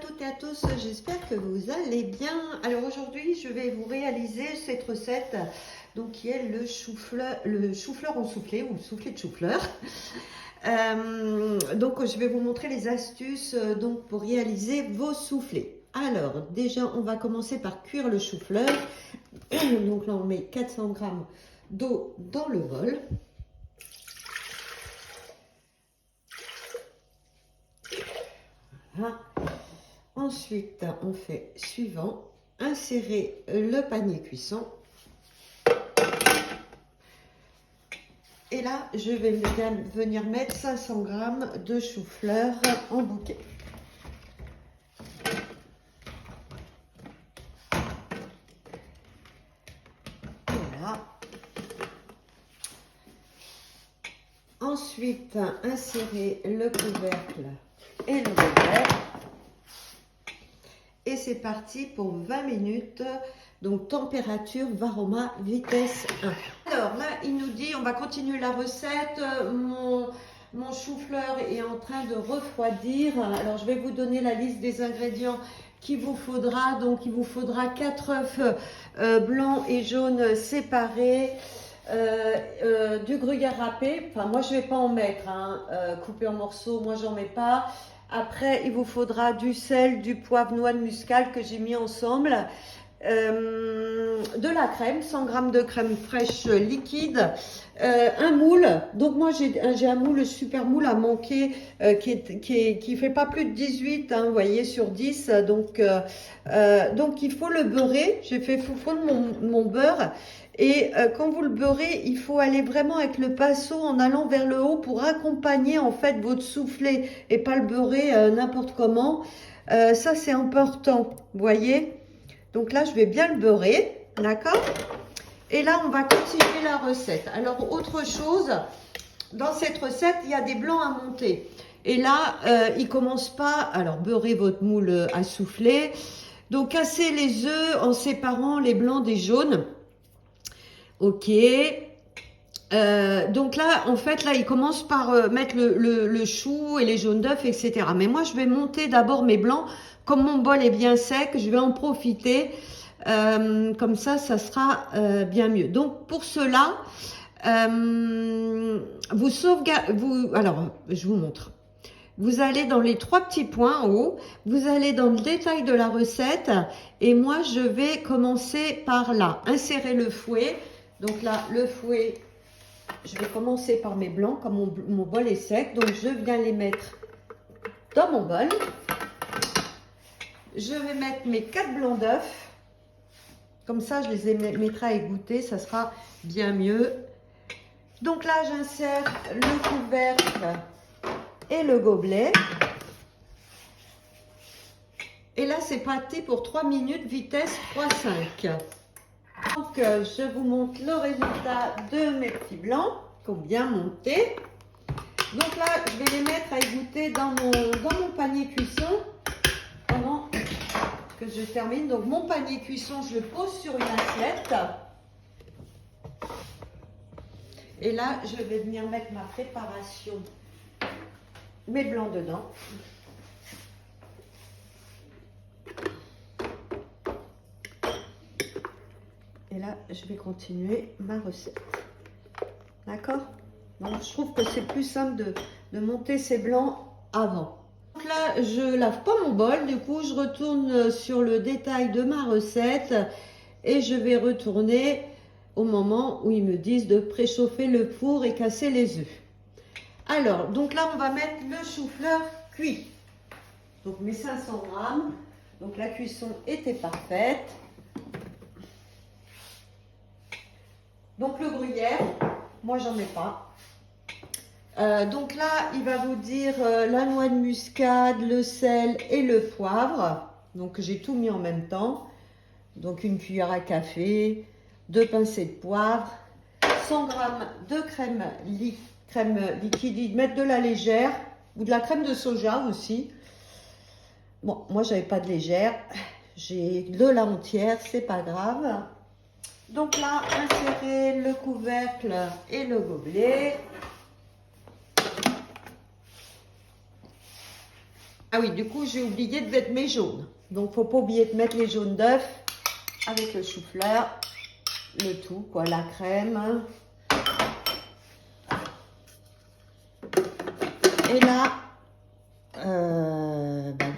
toutes et à tous, j'espère que vous allez bien. Alors aujourd'hui, je vais vous réaliser cette recette donc qui est le chou-fleur en soufflé ou le soufflé de chou-fleur. Donc je vais vous montrer les astuces donc pour réaliser vos soufflés. Alors déjà, on va commencer par cuire le chou-fleur. Donc là, on met 400 g d'eau dans le bol. Voilà. Ensuite, on fait suivant, insérer le panier cuisson. Et là, je vais venir mettre 500 g de chou-fleur en bouquet. Voilà. Ensuite, insérer le couvercle et le gobelet. Et c'est parti pour 20 minutes. Donc température, varoma, vitesse 1. Alors là, il nous dit, on va continuer la recette. Mon chou-fleur est en train de refroidir. Alors je vais vous donner la liste des ingrédients qu'il vous faudra. Donc il vous faudra 4 œufs blancs et jaunes séparés. Du gruyère râpé, enfin moi je vais pas en mettre, coupé en morceaux, moi j'en mets pas. Après il vous faudra du sel, du poivre, noix de muscade que j'ai mis ensemble, de la crème, 100 g de crème fraîche liquide, un moule. Donc moi j'ai un moule, super moule à manquer, qui fait pas plus de 18, vous voyez, sur 10. Donc il faut le beurrer. J'ai fait fondre mon beurre. Et quand vous le beurrez, il faut aller vraiment avec le pinceau en allant vers le haut pour accompagner en fait votre soufflé et pas le beurrer n'importe comment. Ça c'est important, vous voyez. Donc là je vais bien le beurrer, d'accord. Et là on va continuer la recette. Alors autre chose, dans cette recette il y a des blancs à monter. Et là il commence pas, alors beurrez votre moule à souffler. Donc cassez les œufs en séparant les blancs des jaunes. Ok, donc là, en fait, là, il commence par mettre le chou et les jaunes d'œufs, etc. Mais moi, je vais monter d'abord mes blancs. Comme mon bol est bien sec, je vais en profiter. Comme ça sera bien mieux. Donc, pour cela, alors, je vous montre. Vous allez dans les 3 petits points en haut, vous allez dans le détail de la recette et moi, je vais commencer par là. Insérer le fouet. Donc là, le fouet, je vais commencer par mes blancs, comme mon bol est sec. Donc, je viens les mettre dans mon bol. Je vais mettre mes 4 blancs d'œufs. Comme ça, je les mettrai à égoutter, ça sera bien mieux. Donc là, j'insère le couvercle et le gobelet. Et là, c'est parti pour 3 minutes, vitesse 3,5. Donc, je vous montre le résultat de mes petits blancs qui ont bien monté. Donc là, je vais les mettre à égoutter dans mon panier cuisson pendant que je termine. Donc, mon panier cuisson, je le pose sur une assiette. Et là, je vais venir mettre ma préparation, mes blancs dedans. Et là, je vais continuer ma recette. D'accord? Donc, je trouve que c'est plus simple de monter ces blancs avant. Donc là, je lave pas mon bol. Du coup, je retourne sur le détail de ma recette. Et je vais retourner au moment où ils me disent de préchauffer le four et casser les œufs. Alors, donc là, on va mettre le chou-fleur cuit. Donc, mes 500 g. Donc, la cuisson était parfaite. Donc le gruyère, moi j'en mets pas. Donc là, il va vous dire la noix de muscade, le sel et le poivre. Donc j'ai tout mis en même temps. Donc une cuillère à café, 2 pincées de poivre, 100 g de crème liquide, mettre de la légère ou de la crème de soja aussi. Bon, moi j'avais pas de légère, j'ai de la entière, c'est pas grave. Donc là, insérer le couvercle et le gobelet. Ah oui, du coup, j'ai oublié de mettre mes jaunes. Donc, faut pas oublier de mettre les jaunes d'œufs avec le chou-fleur, le tout, quoi, la crème. Et là,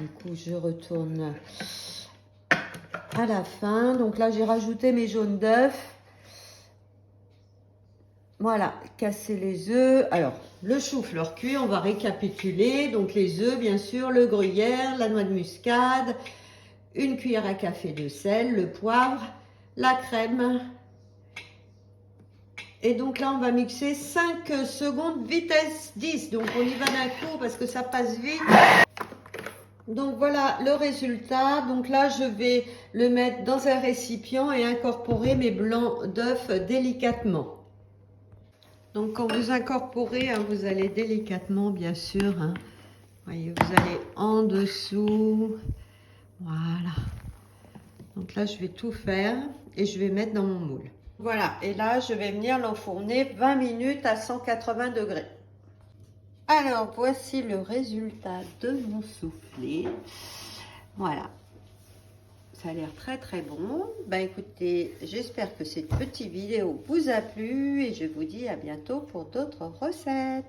du coup, je retourne à la fin. Donc là, j'ai rajouté mes jaunes d'œufs. Voilà, casser les œufs. Alors, le chou-fleur cuit, on va récapituler. Donc, les œufs, bien sûr, le gruyère, la noix de muscade, une cuillère à café de sel, le poivre, la crème. Et donc là, on va mixer 5 secondes, vitesse 10. Donc, on y va d'un coup parce que ça passe vite. Donc, voilà le résultat. Donc là, je vais le mettre dans un récipient et incorporer mes blancs d'œufs délicatement. Donc, quand vous incorporez, hein, vous allez délicatement, bien sûr. Hein. Voyez, vous allez en dessous. Voilà. Donc là, je vais tout faire et je vais mettre dans mon moule. Voilà. Et là, je vais venir l'enfourner 20 minutes à 180 degrés. Alors, voici le résultat de mon soufflé. Voilà. Ça a l'air très très bon. Ben écoutez, j'espère que cette petite vidéo vous a plu et je vous dis à bientôt pour d'autres recettes.